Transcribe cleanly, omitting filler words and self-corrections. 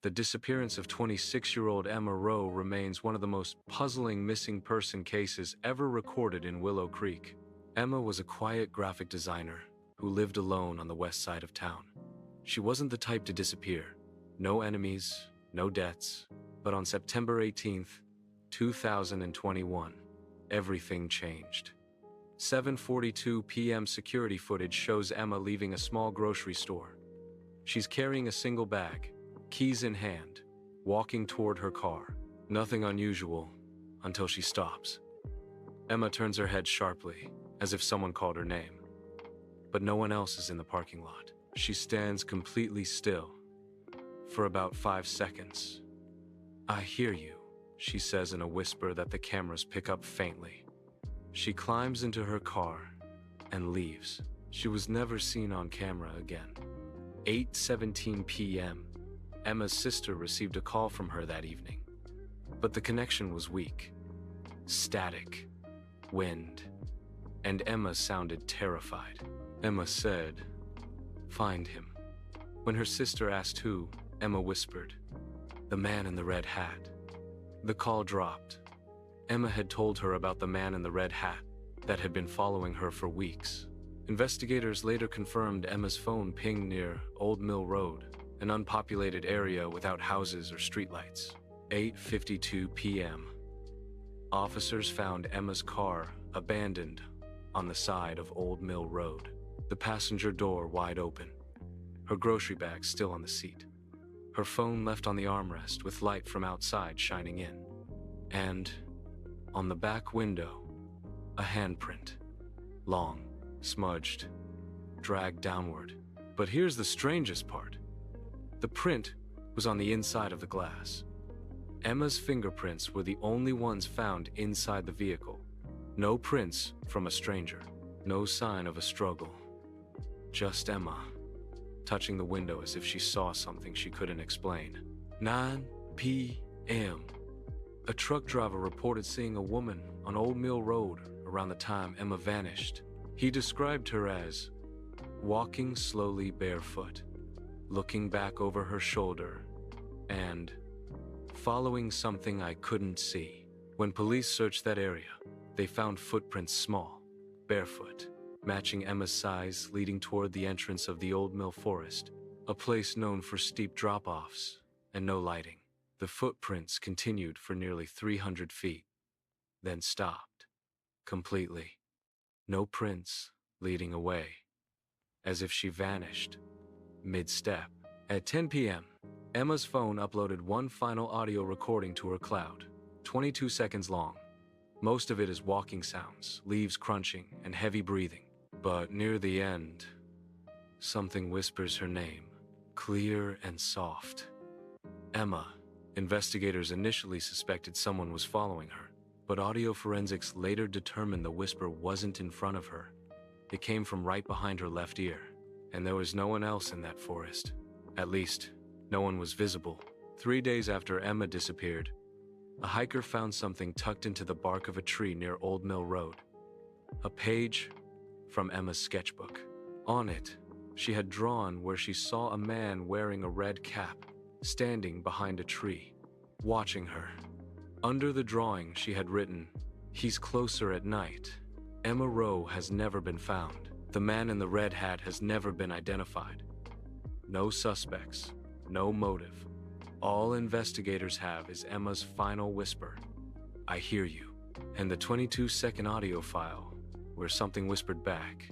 The disappearance of 26-year-old Emma Rowe remains one of the most puzzling missing person cases ever recorded in Willow Creek. Emma was a quiet graphic designer who lived alone on the west side of town. She wasn't the type to disappear. No enemies, no debts. But on September 18th, 2021, everything changed. 7:42 p.m. security footage shows Emma leaving a small grocery store. She's carrying a single bag, keys in hand, walking toward her car. Nothing unusual until she stops. Emma turns her head sharply, as if someone called her name. But no one else is in the parking lot. She stands completely still for about 5 seconds. "I hear you," she says in a whisper that the cameras pick up faintly. She climbs into her car and leaves. She was never seen on camera again. 8:17 p.m. Emma's sister received a call from her that evening. But the connection was weak. Static, wind, and Emma sounded terrified. Emma said, "Find him." When her sister asked who, Emma whispered, "The man in the red hat." The call dropped. Emma had told her about the man in the red hat that had been following her for weeks. Investigators later confirmed Emma's phone pinged near Old Mill Road, an unpopulated area without houses or streetlights. 8:52 p.m. Officers found Emma's car abandoned on the side of Old Mill Road, the passenger door wide open, her grocery bag still on the seat, her phone left on the armrest with light from outside shining in, and on the back window, a handprint, long, smudged, dragged downward. But here's the strangest part. The print was on the inside of the glass. Emma's fingerprints were the only ones found inside the vehicle. No prints from a stranger. No sign of a struggle. Just Emma, touching the window as if she saw something she couldn't explain. 9 p.m. A truck driver reported seeing a woman on Old Mill Road around the time Emma vanished. He described her as walking slowly barefoot, looking back over her shoulder, and following something I couldn't see. When police searched that area, they found footprints small, barefoot, matching Emma's size, leading toward the entrance of the Old Mill Forest, a place known for steep drop-offs and no lighting. The footprints continued for nearly 300 feet, then stopped completely. No prints leading away, as if she vanished mid-step. At 10 p.m., Emma's phone uploaded one final audio recording to her cloud, 22 seconds long. Most of it is walking sounds, leaves crunching, and heavy breathing. But near the end, something whispers her name, clear and soft. Emma. Investigators initially suspected someone was following her, but audio forensics later determined the whisper wasn't in front of her. It came from right behind her left ear, and there was no one else in that forest. At least, no one was visible. 3 days after Emma disappeared, a hiker found something tucked into the bark of a tree near Old Mill Road. A page from Emma's sketchbook. On it, she had drawn where she saw a man wearing a red cap, standing behind a tree, watching her. Under the drawing, she had written, "He's closer at night." Emma Rowe has never been found. The man in the red hat has never been identified. No suspects, no motive. All investigators have is Emma's final whisper, "I hear you," and the 22-second audio file where something whispered back,